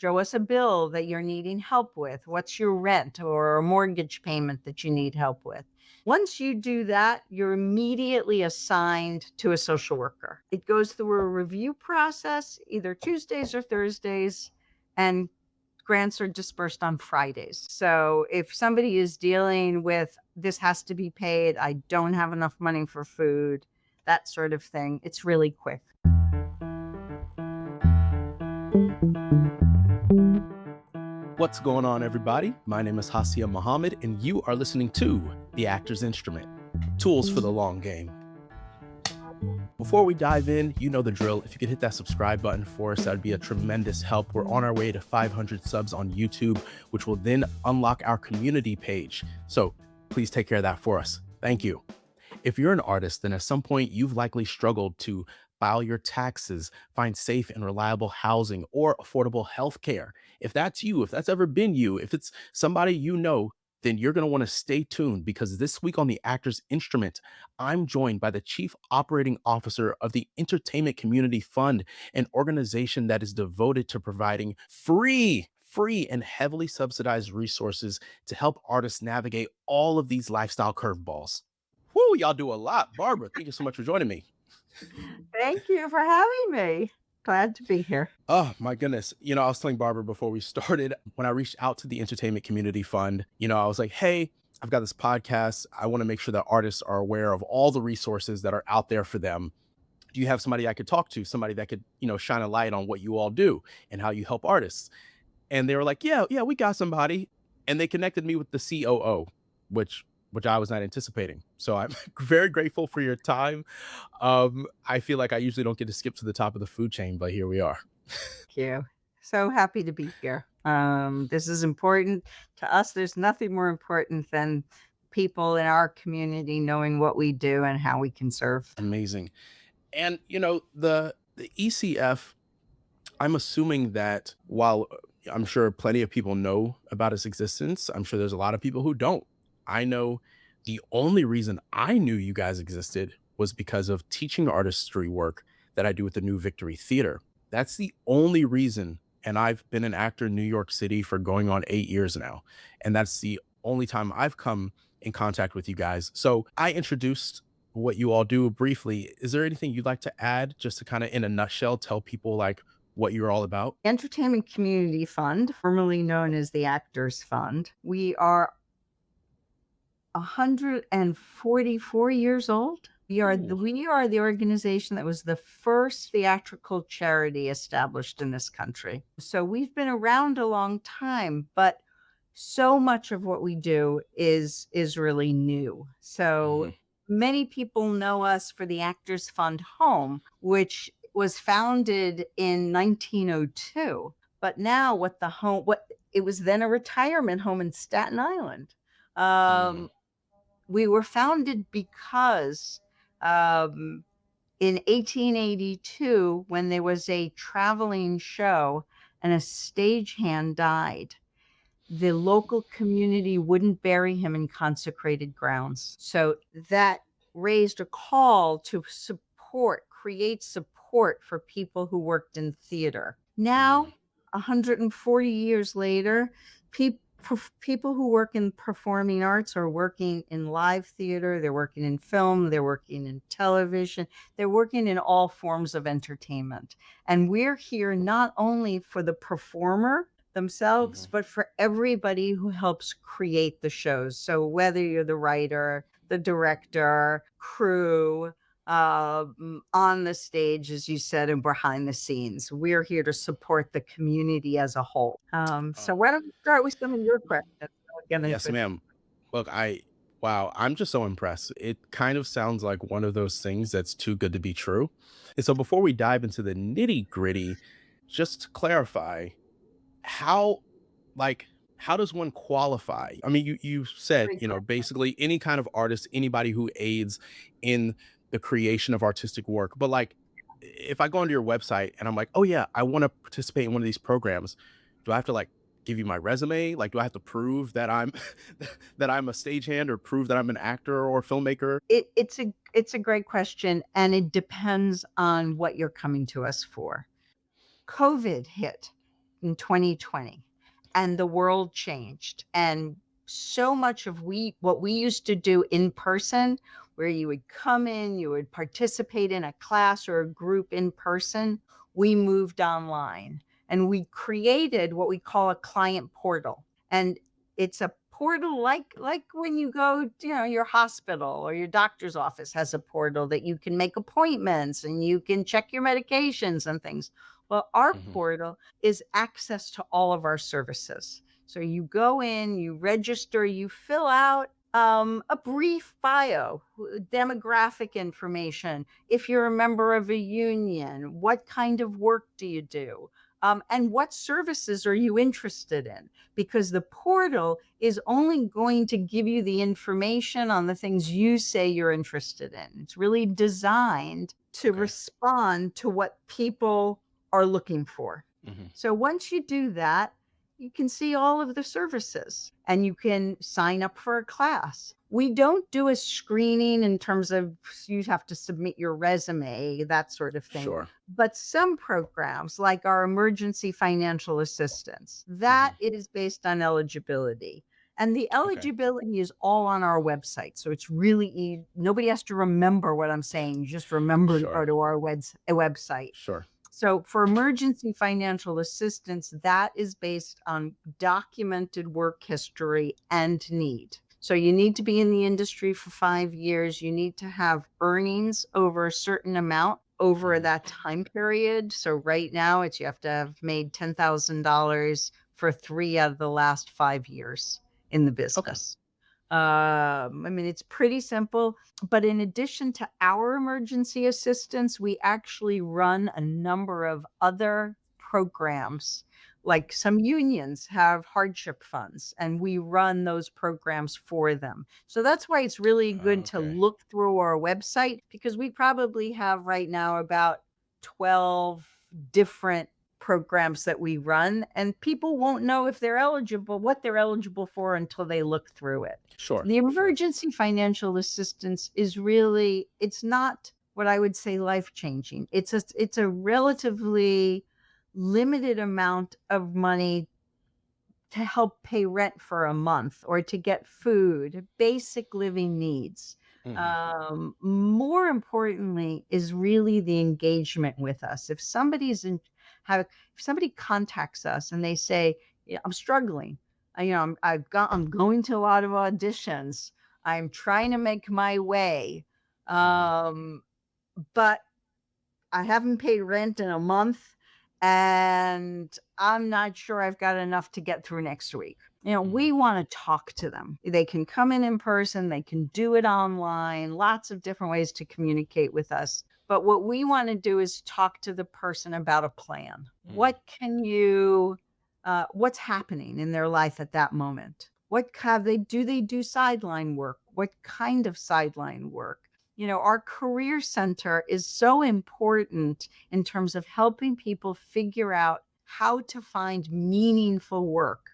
Show us a bill that you're needing help with. What's your rent or a mortgage payment that you need help with? Once you do that, you're immediately assigned to a social worker. It goes through a review process, either Tuesdays or Thursdays, and grants are dispersed on Fridays. So if somebody is dealing with this has to be paid, I don't have enough money for food, that sort of thing, it's really quick. What's going on, everybody? My name is Hassiem Muhammad, and you are listening to The Actor's Instrument, Tools for the Long Game. Before we dive in, you know the drill. If you could hit that subscribe button for us, that would be a tremendous help. We're on our way to 500 subs on YouTube, which will then unlock our community page. So please take care of that for us. Thank you. If you're an artist, then at some point you've likely struggled to file your taxes, find safe and reliable housing, or affordable healthcare. If that's you, if that's ever been you, if it's somebody you know, then you're going to want to stay tuned, because this week on The Actor's Instrument, I'm joined by the Chief Operating Officer of the Entertainment Community Fund, an organization that is devoted to providing free and heavily subsidized resources to help artists navigate all of these lifestyle curveballs. Whoo, y'all do a lot. Barbara, thank you so much for joining me. Thank you for having me. Glad to be here. Oh my goodness. I was telling Barbara before we started, when I reached out to the Entertainment Community Fund, I was like, hey, I've got this podcast. I want to make sure that artists are aware of all the resources that are out there for them. Do you have somebody I could talk to, somebody that could, shine a light on what you all do and how you help artists? And they were like, yeah, we got somebody. And they connected me with the COO, which I was not anticipating. So I'm very grateful for your time. I feel like I usually don't get to skip to the top of the food chain, but here we are. Thank you. So happy to be here. This is important to us. There's nothing more important than people in our community knowing what we do and how we can serve. Amazing. And the ECF, I'm assuming that while I'm sure plenty of people know about its existence, I'm sure there's a lot of people who don't. I know the only reason I knew you guys existed was because of teaching artistry work that I do with the New Victory Theater. That's the only reason. And I've been an actor in New York City for going on 8 years now. And that's the only time I've come in contact with you guys. So I introduced what you all do briefly. Is there anything you'd like to add, just to kind of in a nutshell tell people like what you're all about? Entertainment Community Fund, formerly known as the Actors Fund. We are 144 years old. We are the organization that was the first theatrical charity established in this country. So we've been around a long time, but so much of what we do is really new. So many people know us for the Actors Fund Home, which was founded in 1902. But now what it was then a retirement home in Staten Island. We were founded because in 1882, when there was a traveling show and a stagehand died, the local community wouldn't bury him in consecrated grounds. So that raised a call to create support for people who worked in theater. Now, 140 years later, people who work in performing arts are working in live theater, they're working in film, they're working in television, they're working in all forms of entertainment. And we're here not only for the performer themselves, but for everybody who helps create the shows. So whether you're the writer, the director, crew, on the stage, as you said, and behind the scenes, we're here to support the community as a whole. So why don't we start with some of your questions? Yes, ma'am. Look, wow, I'm just so impressed. It kind of sounds like one of those things that's too good to be true. And so before we dive into the nitty gritty, just to clarify, how, like, how does one qualify? I mean, you said, basically any kind of artist, anybody who aids in the creation of artistic work. But like, if I go onto your website and I'm like, oh yeah, I want to participate in one of these programs, do I have to like give you my resume? Like, do I have to prove that I'm that I'm a stagehand, or prove that I'm an actor or filmmaker? It's a great question, and it depends on what you're coming to us for. COVID hit. in 2020, and the world changed. And so much of what we used to do in person, where you would come in, you would participate in a class or a group in person, we moved online and we created what we call a client portal. And it's a portal like when you go, your hospital or your doctor's office has a portal that you can make appointments and you can check your medications and things. Well, our Hmm. portal is access to all of our services. So you go in, you register, you fill out a brief bio, demographic information. If you're a member of a union, what kind of work do you do? And what services are you interested in? Because the portal is only going to give you the information on the things you say you're interested in. It's really designed to Okay. respond to what people are looking for. Hmm. So once you do that, you can see all of the services and you can sign up for a class. We don't do a screening in terms of you have to submit your resume, that sort of thing. Sure. But some programs, like our emergency financial assistance, Hmm. that it is based on eligibility. And the Okay. eligibility is all on our website. So it's really easy. Nobody has to remember what I'm saying. You just remember to go Sure. to our website. Sure. So for emergency financial assistance, that is based on documented work history and need. So you need to be in the industry for 5 years. You need to have earnings over a certain amount over Hmm. that time period. So right now it's you have to have made $10,000 for 3 out of the last 5 years in the Okay. business. I mean, it's pretty simple. But in addition to our emergency assistance, we actually run a number of other programs. Like some unions have hardship funds, and we run those programs for them. So that's why it's really good to Okay. look through our website because we probably have right now about 12 different programs that we run, and people won't know if they're eligible, what they're eligible for until they look through it. Sure. The Sure. emergency financial assistance is really it's not what I would say life-changing. It's a relatively limited amount of money to help pay rent for a month or to get food, basic living needs. Hmm. More importantly is really the engagement with us. Have if somebody contacts us and they say, "Yeah, I'm struggling. I'm going to a lot of auditions. I'm trying to make my way, Hmm. um, but I haven't paid rent in a month, and I'm not sure I've got enough to get through next week." Hmm. We wanna talk to them. They can come in person, they can do it online, lots of different ways to communicate with us. But what we wanna do is talk to the person about a plan. Hmm. What's happening in their life at that moment? What have they do sideline work? What kind of sideline work? Our career center is so important in terms of helping people figure out how to find meaningful work,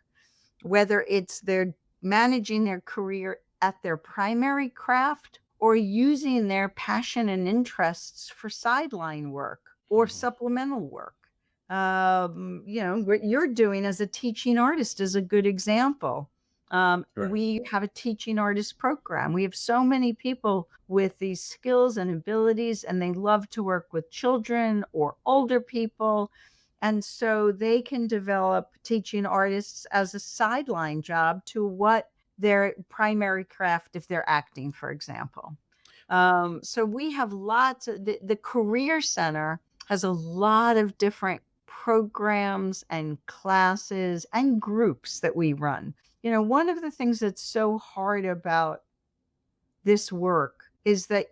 whether it's they're managing their career at their primary craft or using their passion and interests for sideline work or Hmm. supplemental work. What you're doing as a teaching artist is a good example. Right. We have a teaching artist program. We have so many people with these skills and abilities, and they love to work with children or older people. And so they can develop teaching artists as a sideline job to what their primary craft, if they're acting, for example. So we have the Career Center has a lot of different programs and classes and groups that we run. One of the things that's so hard about this work is that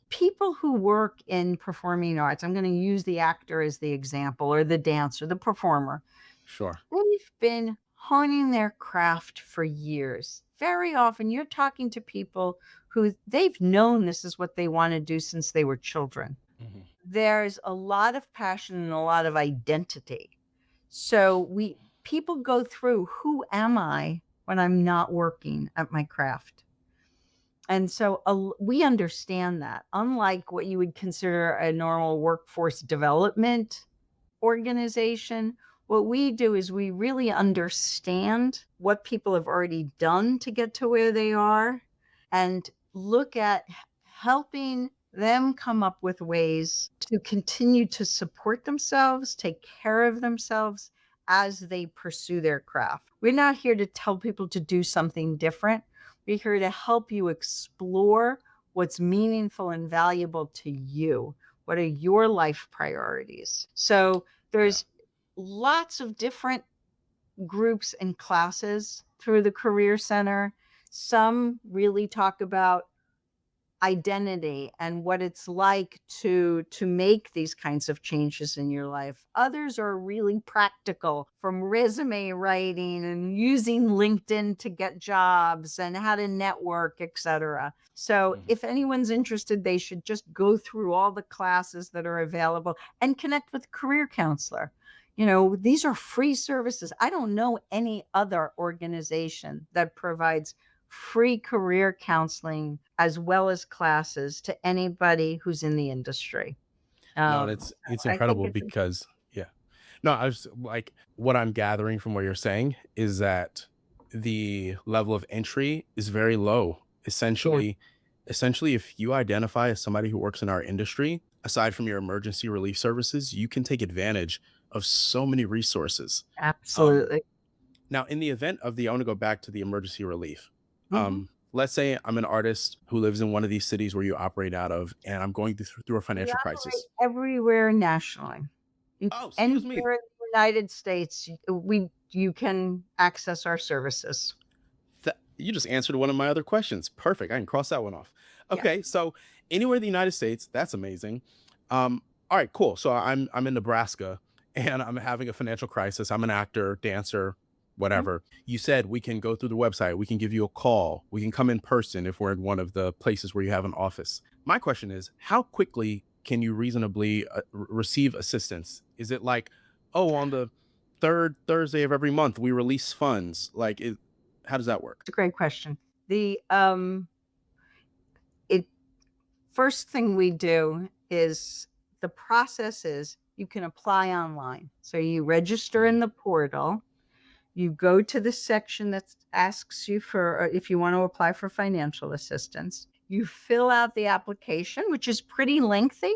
people who work in performing arts, I'm going to use the actor as the example, or the dancer, the performer, Sure. they've been honing their craft for years. Very often, you're talking to people who they've known this is what they want to do since they were children. Hmm. There's a lot of passion and a lot of identity. So we people go through, who am I when I'm not working at my craft? And so we understand that. Unlike what you would consider a normal workforce development organization, What we do is we really understand what people have already done to get to where they are and look at helping them come up with ways to continue to support themselves, take care of themselves as they pursue their craft. We're not here to tell people to do something different. We're here to help you explore what's meaningful and valuable to you. What are your life priorities? So Yeah. there's lots of different groups and classes through the Career Center. Some really talk about identity and what it's like to make these kinds of changes in your life. Others are really practical, from resume writing and using LinkedIn to get jobs and how to network, etc. So Mhm. if anyone's interested, they should just go through all the classes that are available and connect with a career counselor. These are free services. I don't know any other organization that provides free career counseling as well as classes to anybody who's in the industry. No, and it's I think incredible it's because yeah. No, I was like, what I'm gathering from what you're saying is that the level of entry is very low. yeah, Essentially, if you identify as somebody who works in our industry, aside from your emergency relief services, you can take advantage of so many resources. Um, absolutely. Now, in the event of I want to go back to the emergency relief. Mhm. Let's say I'm an artist who lives in one of these cities where you operate out of, and I'm going through a We financial operate crisis. everywhere nationally. Oh, excuse me. Anywhere in the United States, you can access our services. You just answered one of my other questions. Perfect. I can cross that one off. Yeah. Okay, so anywhere in the United States, that's amazing. All right, cool. So I'm in Nebraska and I'm having a financial crisis. I'm an actor, dancer, Mhm. whatever. You said we can go through the website, we can give you a call, we can come in person if we're in one of the places where you have an office. My question is, how quickly can you reasonably receive assistance? Is it like, oh, on the third Thursday of every month we release funds? How does that work? It's a great question. The it first thing we do is the process is you can apply online. So you register Mhm, in the portal. You go to the section that asks you for if you want to apply for financial assistance. You fill out the application, which is pretty lengthy,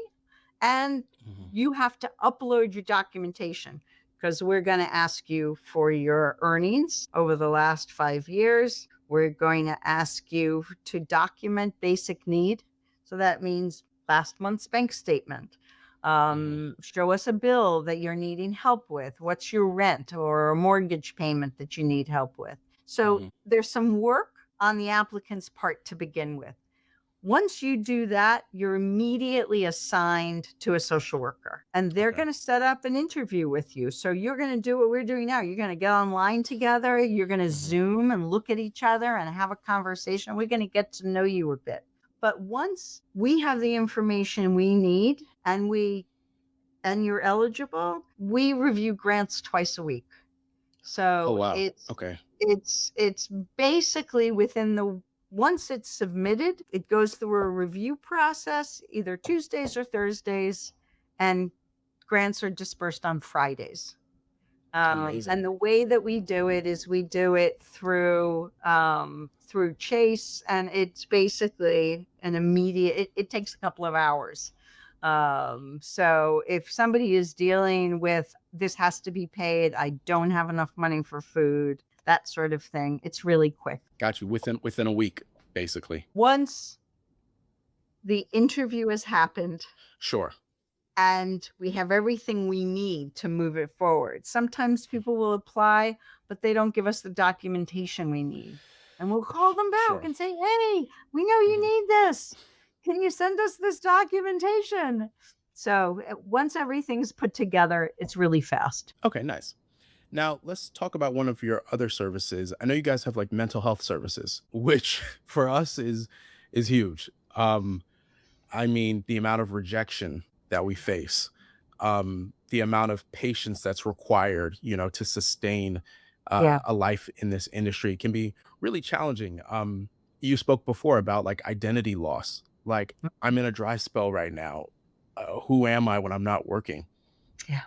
and mhm, you have to upload your documentation because we're going to ask you for your earnings over the last 5 years. We're going to ask you to document basic need. So that means last month's bank statement, mhm, show us a bill that you're needing help with. What's your rent or a mortgage payment that you need help with? So mhm. there's some work on the applicant's part to begin with. Once you do that, you're immediately assigned to a social worker and they're Okay. going to set up an interview with you. So you're going to do what we're doing now. You're going to get online together. You're going to Mhm, Zoom and look at each other and have a conversation. We're going to get to know you a bit. But once we have the information we need and you're eligible, we review grants twice a week. oh, So wow. it's Okay. it's it's basically within the once it's submitted, it goes through a review process, either Tuesdays or Thursdays, and grants are dispersed on Fridays. And Amazing. the way that we do it is we do it through Chase, and it's basically an immediate. It takes a couple of hours. So if somebody is dealing with this has to be paid, I don't have enough money for food, that sort of thing, it's really quick. Got you within a week, basically. Once the interview has happened, Sure. and we have everything we need to move it forward. Sometimes people will apply, but they don't give us the documentation we need. And we'll call them back Sure. and say, "Hey, we know you Mhm. need this. Can you send us this documentation?" So once everything's put together, it's really fast. Okay, nice. Now, let's talk about one of your other services. I know you guys have like mental health services, which for us is huge. I mean, the amount of rejection that we face, the amount of patience that's required, to sustain Yeah. a life in this industry can be really challenging. You spoke before about like identity loss. Like, I'm in a dry spell right now. Who am I when I'm not working? Yeah.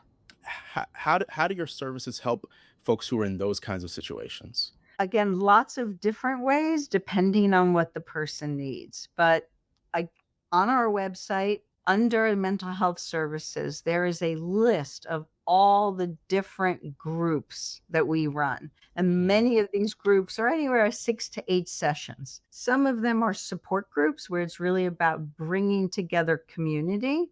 how do your services help folks who are in those kinds of situations? Again, lots of different ways depending on what the person needs. But I, on our website, under mental health services, there is a list of all the different groups that we run. And Mm, many of these groups are anywhere 6 to 8 sessions. Some of them are support groups where it's really about bringing together community.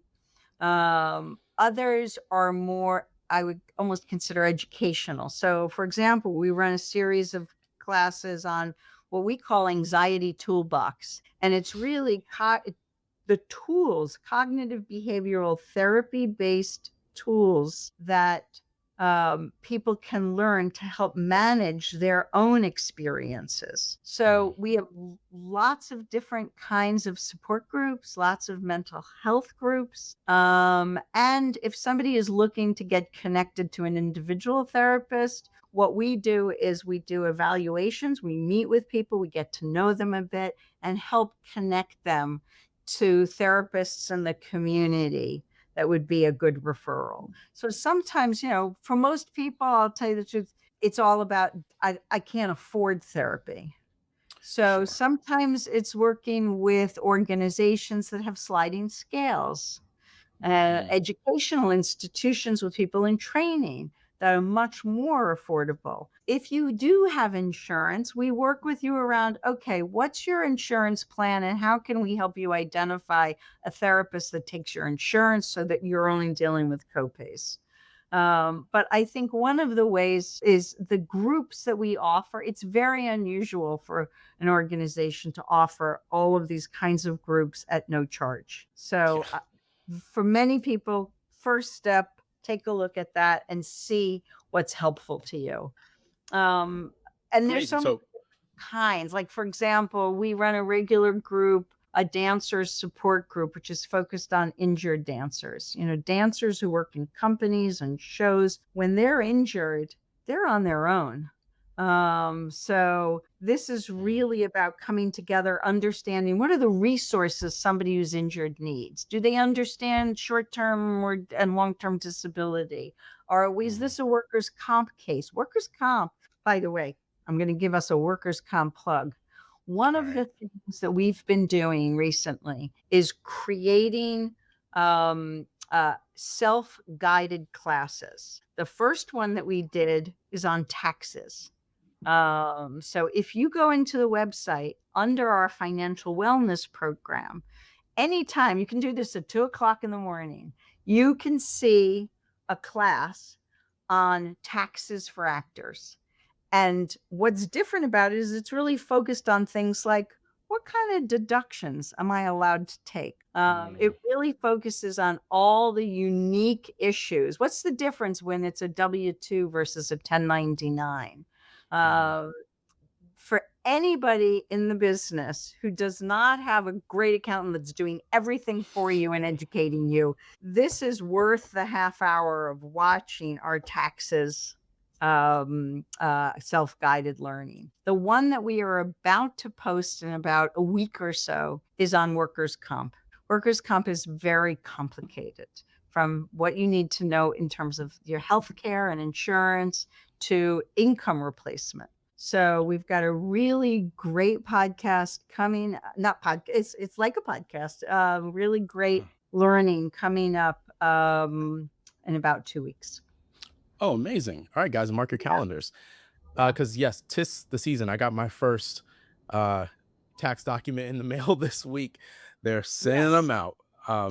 Others are more, I would almost consider educational. So, for example, we run a series of classes on what we call anxiety toolbox, and it's really the tools, cognitive behavioral therapy based tools that people can learn to help manage their own experiences. mm, So we have lots of different kinds of support groups, lots of mental health groups. And if somebody is looking to get connected to an individual therapist, what we do is we do evaluations, we meet with people, we get to know them a bit and help connect them to therapists in the community that would be a good referral. So sometimes, for most people, I'll tell you the truth, it's all about I can't afford therapy. So sure. sometimes it's working with organizations that have sliding scales, Mm, educational institutions with people in training that are much more affordable. If you do have insurance, we work with you around, okay, what's your insurance plan and how can we help you identify a therapist that takes your insurance so that you're only dealing with copays? But I think one of the ways is the groups that we offer. It's very unusual for an organization to offer all of these kinds of groups at no charge. yeah, So for many people, first step, take a look at that and see what's helpful to you. Um, and there's amazing. so many So, kinds. Like, for example, we run a regular group, a dancers support group, which is focused on injured dancers. Dancers who work in companies and shows, when they're injured, they're on their own. So this is mm, really about coming together, understanding what are the resources somebody who's injured needs. Do they understand short-term or and long-term disability? Is mm, this a workers' comp case? Workers' comp, by the way, I'm going to give us a workers' comp plug. One all of right. the things that we've been doing recently is creating self guided classes. The first one that we did is on taxes. So if you go into the website under our financial wellness program, anytime you can do this at 2 o'clock in the morning, you can see a class on taxes for actors. And what's different about it is it's really focused on things like what kind of deductions am I allowed to take? It Mm, really focuses on all the unique issues. What's the difference when it's a W 2 versus a 1099? mhm, Uh, for anybody in the business who does not have a great accountant that's doing everything for you and educating you, this is worth the half hour of watching our taxes self-guided learning. The one that we are about to post in about a week or so is on workers' comp. Workers' comp is very complicated, from what you need to know in terms of your health care and insurance to income replacement. So we've got a really great podcast coming, not podcast, it's like a podcast, really huh. great learning coming up in about 2 weeks. Oh, amazing. All right, guys, mark your Yeah, calendars. yeah. Because yes, 'tis the season. I got my first uh, tax document in the mail this week. They're sending them Yes, out.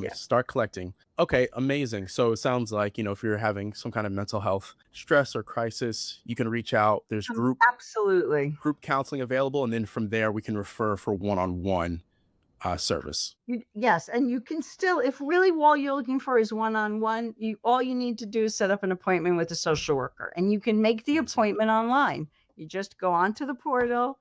yes. Start collecting. Okay, amazing. So it sounds like, if you're having some kind of mental health stress or crisis, you can reach out. There's Absolutely. group counseling available, and then from there we can refer for one-on-one service. Yes, and you can still, if really all you're looking for is one-on-one, all you need to do is set up an appointment with a social worker, and you can make the Amazing. appointment online. You just go onto the portal,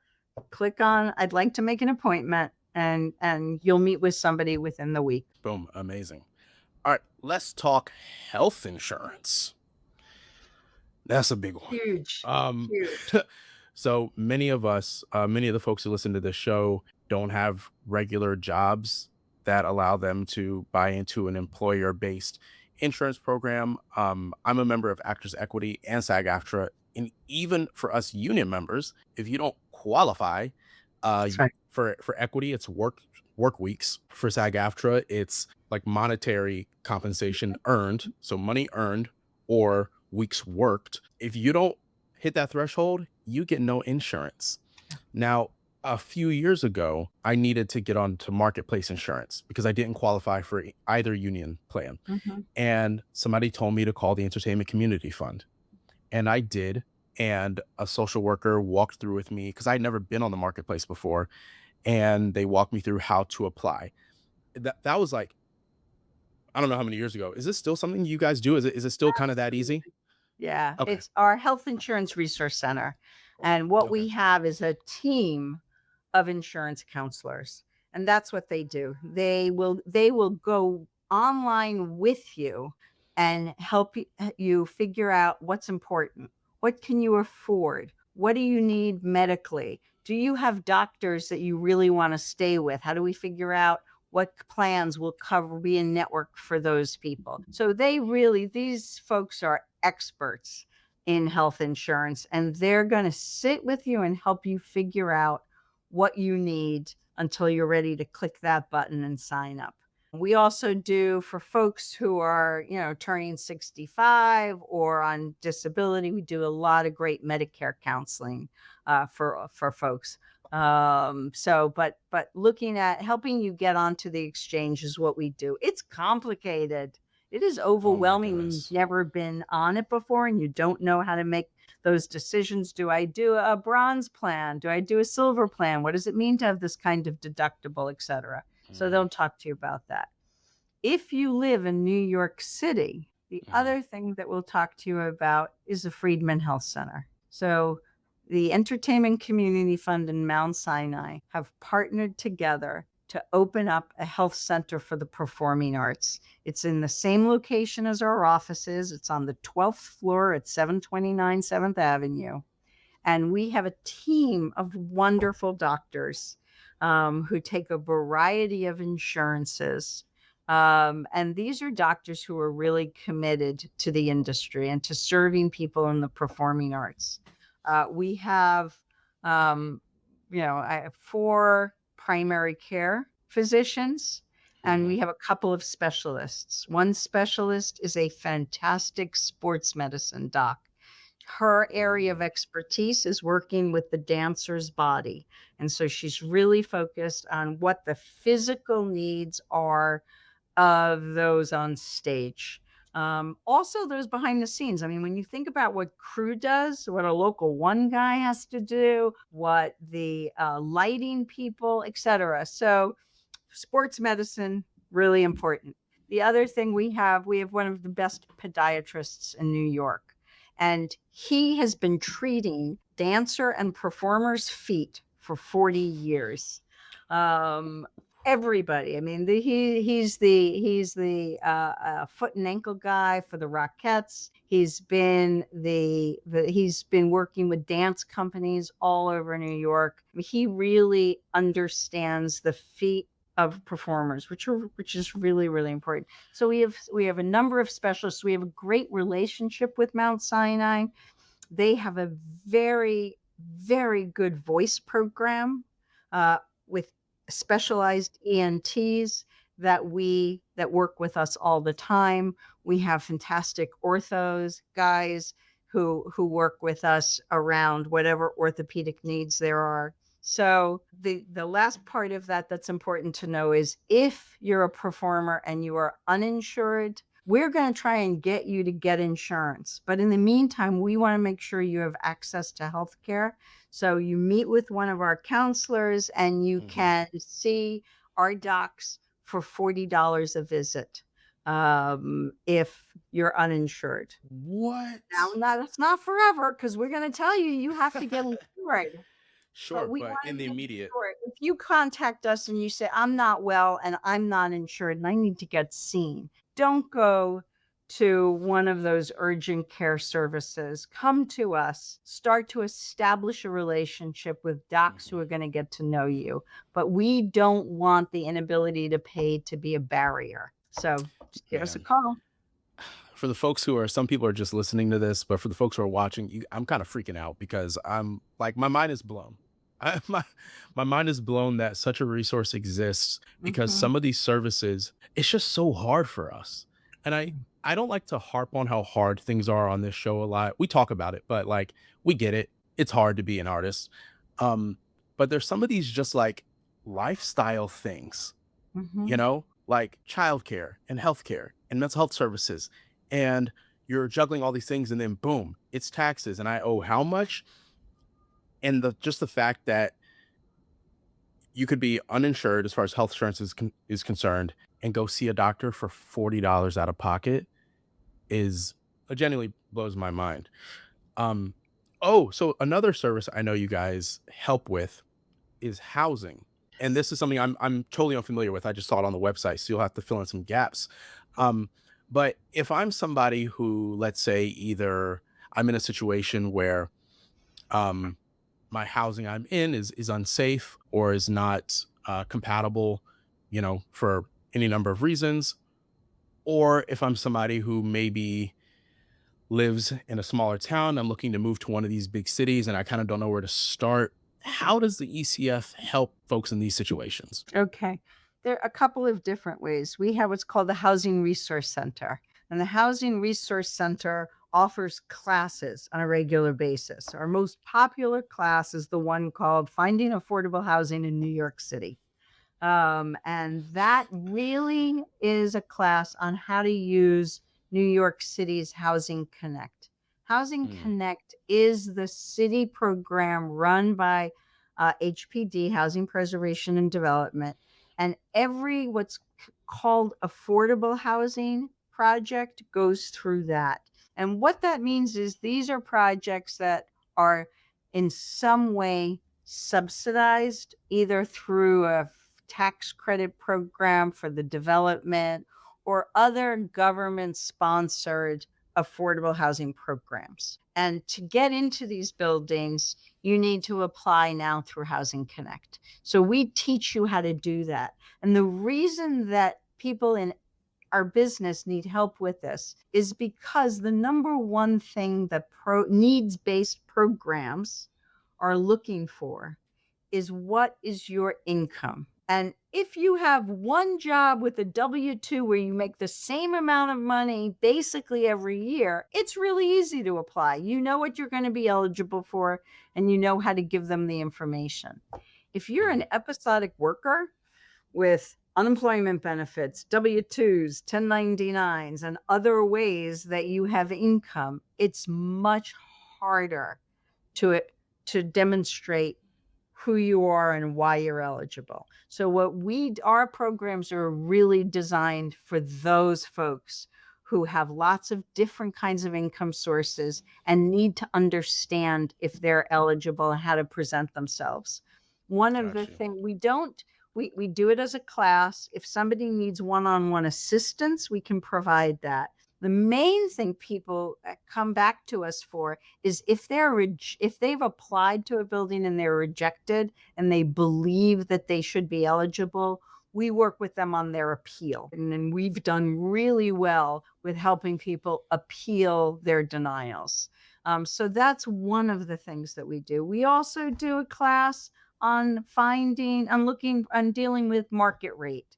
click on, "I'd like to make an appointment," and you'll meet with somebody within the week. Boom, amazing. All right, let's talk health insurance. That's a big one. Huge, Um, huge. so many of us, many of the folks who listen to this show don't have regular jobs that allow them to buy into an employer based insurance program. I'm a member of Actors Equity and SAG-AFTRA, and even for us union members, if you don't qualify That's right. for equity, it's work weeks. For SAG-AFTRA, it's like monetary compensation earned, so money earned or weeks worked. If you don't hit that threshold, you get no insurance. Now, a few years ago, I needed to get onto marketplace insurance because I didn't qualify for either union plan. Mhm. And somebody told me to call the Entertainment Community Fund. And I did. And a social worker walked through with me because I'd never been on the marketplace before. And they walked me through how to apply. That was like, I don't know how many years ago. Is this still something you guys do? Is it still kind of that easy? Absolutely. Yeah, Okay. it's our Health Insurance Resource Center, and what Okay. we have is a team of insurance counselors, and that's what they do. They will go online with you and help you figure out what's important. What can you afford? What do you need medically? Do you have doctors that you really want to stay with? How do we figure out what plans will cover be in network for those people? So these folks are experts in health insurance, and they're going to sit with you and help you figure out what you need until you're ready to click that button and sign up. We also do for folks who are, turning 65 or on disability. We do a lot of great Medicare counseling for folks. But looking at helping you get onto the exchange is what we do. It's complicated. It is Oh my overwhelming when you've goodness. never been on it before and you don't know how to make those decisions. Do I do a bronze plan? Do I do a silver plan? What does it mean to have this kind of deductible, et cetera? So Mm, they'll talk to you about that. If you live in New York City, the mhm, other thing that we'll talk to you about is the Friedman Health Center. So the Entertainment Community Fund and Mount Sinai have partnered together to open up a health center for the performing arts. It's in the same location as our offices. It's on the 12th floor at 729 7th Avenue. And we have a team of wonderful doctors who take a variety of insurances. And these are doctors who are really committed to the industry and to serving people in the performing arts. We have, um, I have 4 primary care physicians, and mhm, we have a couple of specialists. One specialist is a fantastic sports medicine doc. Her area of mm, expertise is working with the dancer's body. And so she's really focused on what the physical needs are of those on stage. Also, those behind the scenes. I mean, when you think about what crew does, what a local one guy has to do, what the lighting people, etc. So sports medicine, really important. The other thing we have one of the best podiatrists in New York, and he has been treating dancer and performers' feet for 40 years. Um, Everybody. I mean, he's the foot and ankle guy for the Rockettes. He's been working with dance companies all over New York. I mean, he really understands the feet of performers, which is really, really important. So we have a number of specialists. We have a great relationship with Mount Sinai. They have a very, very good voice program uh, with specialized ENTs that work with us all the time. We have fantastic orthos guys who work with us around whatever orthopedic needs there are. So the last part of that that's important to know is if you're a performer and you are uninsured, we're going to try and get you to get insurance. But in the meantime, we want to make sure you have access to health care. So you meet with one of our counselors and you mhm. can see our docs for $40 a visit if you're uninsured. Now, What? that's not forever because we're going to tell you you have to get insured. But Sure, we but want in to the make immediate. sure if you contact us and you say, I'm not well and I'm not insured and I need to get seen, don't go to one of those urgent care services. Come to us, start to establish a relationship with docs who Mhm. are going to get to know you. But we don't want the inability to pay to be a barrier. So just give us a Man, call. for the folks who are, some people are just listening to this, but for the folks who are watching, I'm kind of freaking out because I'm like, my mind is blown. My mind is blown that such a resource exists because Mhm. some of these services, it's just so hard for us. And I don't like to harp on how hard things are on this show a lot. We talk about it, but like we get it. It's hard to be an artist. Um, but there's some of these just like lifestyle things, Mhm. like childcare and healthcare and mental health services. And you're juggling all these things, and then boom, it's taxes. And I owe how much? And the fact that you could be uninsured as far as health insurance is concerned and go see a doctor for $40 out of pocket is genuinely blows my mind. Um, oh, so another service I know you guys help with is housing. And this is something I'm totally unfamiliar with. I just saw it on the website, so you'll have to fill in some gaps. Um, but if I'm somebody who, let's say, either I'm in a situation where um, my housing I'm in is unsafe or is not compatible, for any number of reasons, or if I'm somebody who maybe lives in a smaller town, I'm looking to move to one of these big cities and I kind of don't know where to start. How does the ECF help folks in these situations? Okay. There are a couple of different ways. We have what's called the Housing Resource Center, and the Housing Resource Center offers classes on a regular basis. Our most popular class is the one called Finding Affordable Housing in New York City. And that really is a class on how to use New York City's Housing Connect. Housing Mm, Connect is the city program run by HPD, Housing Preservation and Development. And every called affordable housing project goes through that. And what that means is these are projects that are in some way subsidized either through a tax credit program for the development or other government sponsored affordable housing programs. And to get into these buildings, you need to apply now through Housing Connect. So we teach you how to do that. And the reason that people in our business need help with this is because the number one thing that needs based programs are looking for is what is your income? And if you have one job with a W 2 where you make the same amount of money basically every year, it's really easy to apply. You know what you're going to be eligible for and you know how to give them the information. If you're mm, an episodic worker, with unemployment benefits, W 2s, 1099s, and other ways that you have income, it's much harder to, to demonstrate who you are and why you're eligible. So our programs are really designed for those folks who have lots of different kinds of income sources and need to understand if they're eligible and how to present themselves. One of the got you. things we do it as a class. If somebody needs one-on-one assistance, we can provide that. The main thing people come back to us for is if they've applied to a building and they're rejected and they believe that they should be eligible, we work with them on their appeal. And then we've done really well with helping people appeal their denials. So that's one of the things that we do. We also do a class on dealing with market rate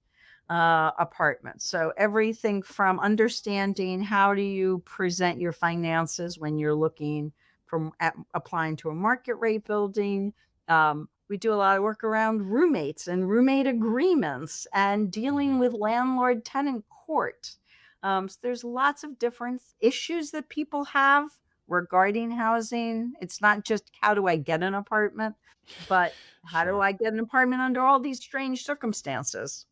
apartments. So everything from understanding how do you present your finances when you're looking applying to a market rate building. We do a lot of work around roommates and roommate agreements and dealing Mhm. with landlord tenant court. So there's lots of different issues that people have regarding housing. It's not just how do I get an apartment, but how do Sure. I get an apartment under all these strange circumstances?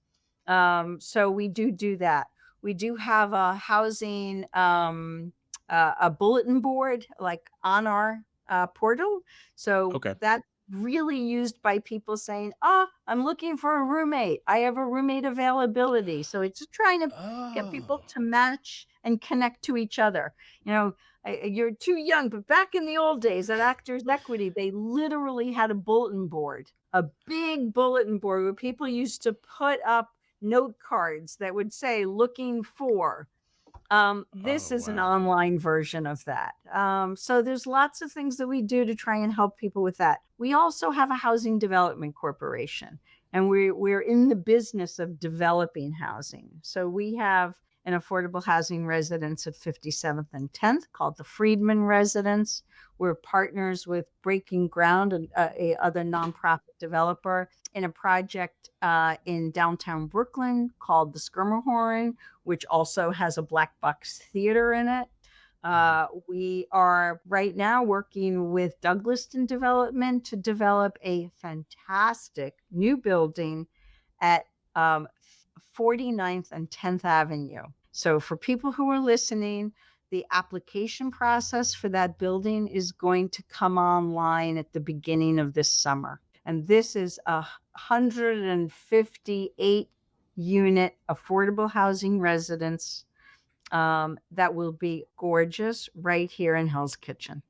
So we do that. We do have a housing, a bulletin board like on our portal. So Okay. that's really used by people saying, "Oh, I'm looking for a roommate. I have a roommate availability." So it's trying to get people Oh. to match and connect to each other. You know, you're too young, but back in the old days at Actors Equity, they literally had a big bulletin board where people used to put up note cards that would say looking for This Oh, is an wow. online version of that. So there's lots of things that we do to try and help people with that. We also have a housing development corporation, and we're in the business of developing housing. So we have an affordable housing residence at 57th and 10th called the Friedman Residence. We're partners with Breaking Ground, a other nonprofit developer, in a project in downtown Brooklyn called the Skirmerhorn, which also has a black box theater in it. Mhm. We are right now working with Douglaston Development to develop a fantastic new building at 49th and 10th Avenue. So, for people who are listening, the application process for that building is going to come online at the beginning of this summer. And this is a 158 unit affordable housing residence that will be gorgeous right here in Hell's Kitchen.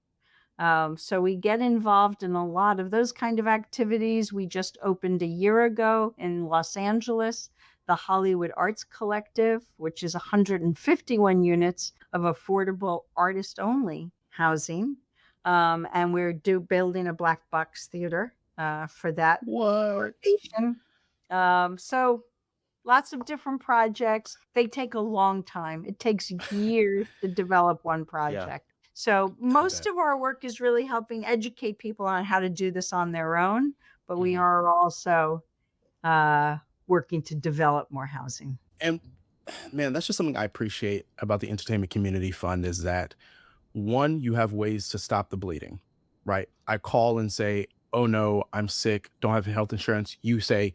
So we get involved in a lot of those kind of activities. We just opened a year ago in Los Angeles, the Hollywood Arts Collective, which is 151 units of affordable artist only housing. And we're building a black box theater for that What? location. So lots of different projects. They take a long time. It takes years to develop one Yeah, project. So I most bet. of our work is really helping educate people on how to do this on their own, but we Mhm. are also uh, working to develop more housing. And man, that's just something I appreciate about the Entertainment Community Fund is that one, you have ways to stop the bleeding, right? I call and say, "Oh no, I'm sick, don't have health insurance." You say,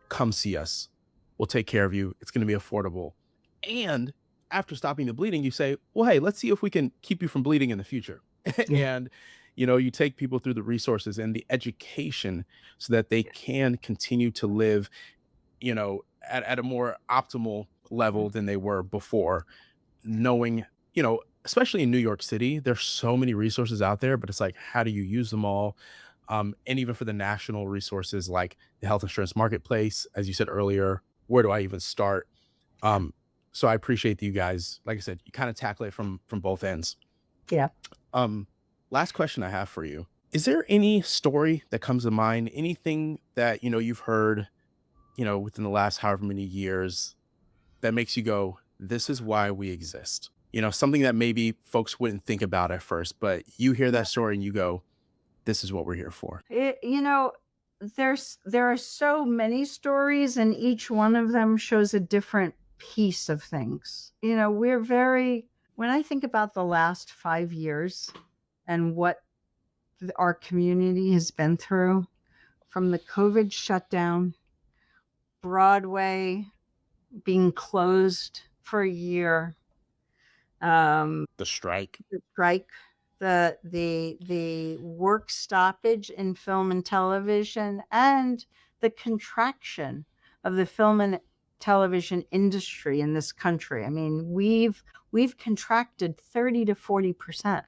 "Come see us. We'll take care of you. It's going to be affordable." And after stopping the bleeding, you say, "Well, hey, let's see if we can keep you from bleeding in the future." Yeah. And you take people through the resources and the education so that they can continue to live at a more optimal level than they were before, knowing, especially in New York City, there's so many resources out there, but it's like, how do you use them all? And even for the national resources like the health insurance marketplace, as you said earlier, where do I even start? Yeah. Um, so I appreciate that you guys, like I said, you kind of tackle it from both ends. Yeah. Um, Last question I have for you. Is there any story that comes to mind, anything that you've heard, within the last however many years that makes you go, this is why we exist? Something that maybe folks wouldn't think about at first, but you hear that story and you go, this is what we're here for. It, there are so many stories, and each one of them shows a different piece of things. We're very when I think about the last 5 years and what our community has been through, from the COVID shutdown, Broadway being closed for a year, The strike. the strike, the work stoppage in film and television, and the contraction of the film and television industry in this country. I mean, we've contracted 30 to 40% And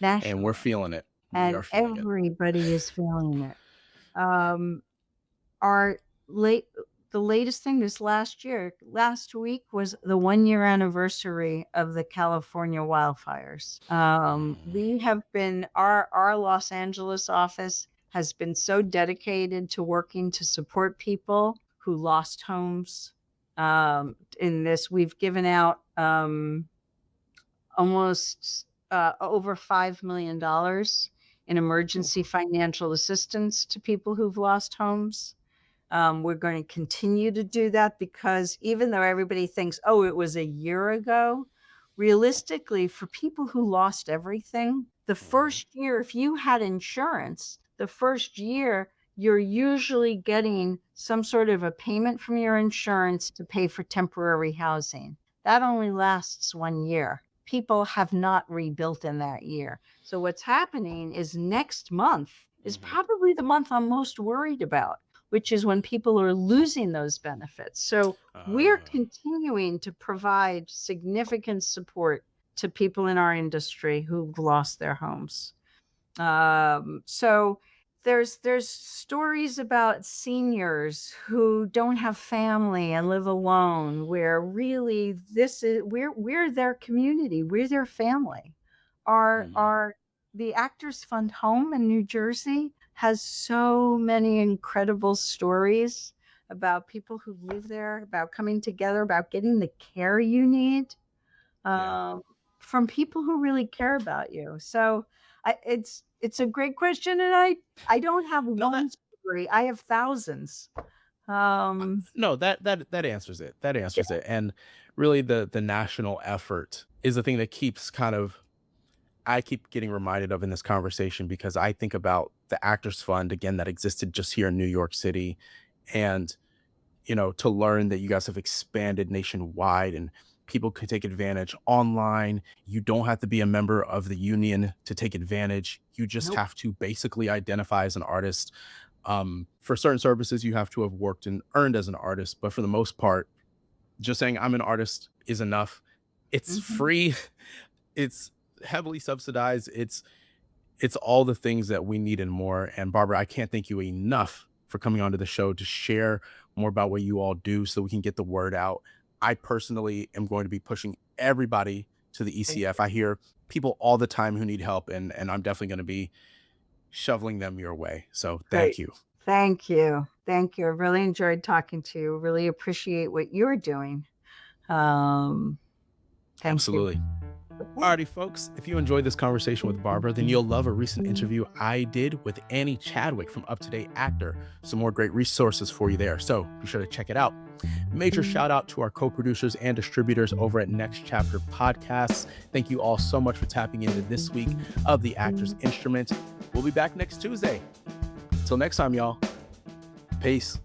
we're nationally, feeling it. We and are feeling it. everybody is feeling it. Um, our late the latest thing this last week was the 1 year anniversary of the California wildfires. Mm. We have been our Los Angeles office has been so dedicated to working to support people who lost homes. In this, we've given out almost over $5 million in Ooh. emergency financial assistance to people who've lost homes. We're going to continue to do that because even though everybody thinks, oh, it was a year ago, realistically, for people who lost everything, the Mhm. first year, if you had insurance, the first year, you're usually getting some sort of a payment from your insurance to pay for temporary housing. That only lasts 1 year. People have not rebuilt in that year. So, what's happening is next month is Mhm. probably the month I'm most worried about, which is when people are losing those benefits. So we're Ah. continuing to provide significant support to people in our industry who've lost their homes. So there's stories about seniors who don't have family and live alone, where really this is we're their community, we're their family. Mm. Our The Actors Fund home in New Jersey has so many incredible stories about people who live there, about coming together, about getting the care you need, Yeah. um, from people who really care about you. So it's a great question, and I don't have No, that one story. I have thousands. Um, no, that answers it. That answers it. And really the national effort is the thing that keeps kind of I keep getting reminded of in this conversation because I think about the Actors Fund again that existed just here in New York City. And to learn that you guys have expanded nationwide and people can take advantage online. You don't have to be a member of the union to take advantage. You just nope. have to basically identify as an artist. For certain services, you have to have worked and earned as an artist, but for the most part, just saying I'm an artist is enough. It's Mhm. free. It's heavily subsidized. It's all the things that we need and more. And Barbara, I can't thank you enough for coming onto the show to share more about what you all do so we can get the word out. I personally am going to be pushing everybody to the Thank ECF. you. I hear people all the time who need help, and I'm definitely going to be shoveling them your way. So thank Great. you. Thank you. Thank you. I really enjoyed talking to you. Really appreciate what you're doing. Um, Thank you. Absolutely. Alrighty, folks, if you enjoyed this conversation with Barbara, then you'll love a recent interview I did with Annie Chadwick from Up to Date Actor. Some more great resources for you there, so be sure to check it out. Major shout out to our co-producers and distributors over at Next Chapter Podcasts. Thank you all so much for tapping into this week of The Actor's Instrument. We'll be back next Tuesday. Till next time, y'all. Peace.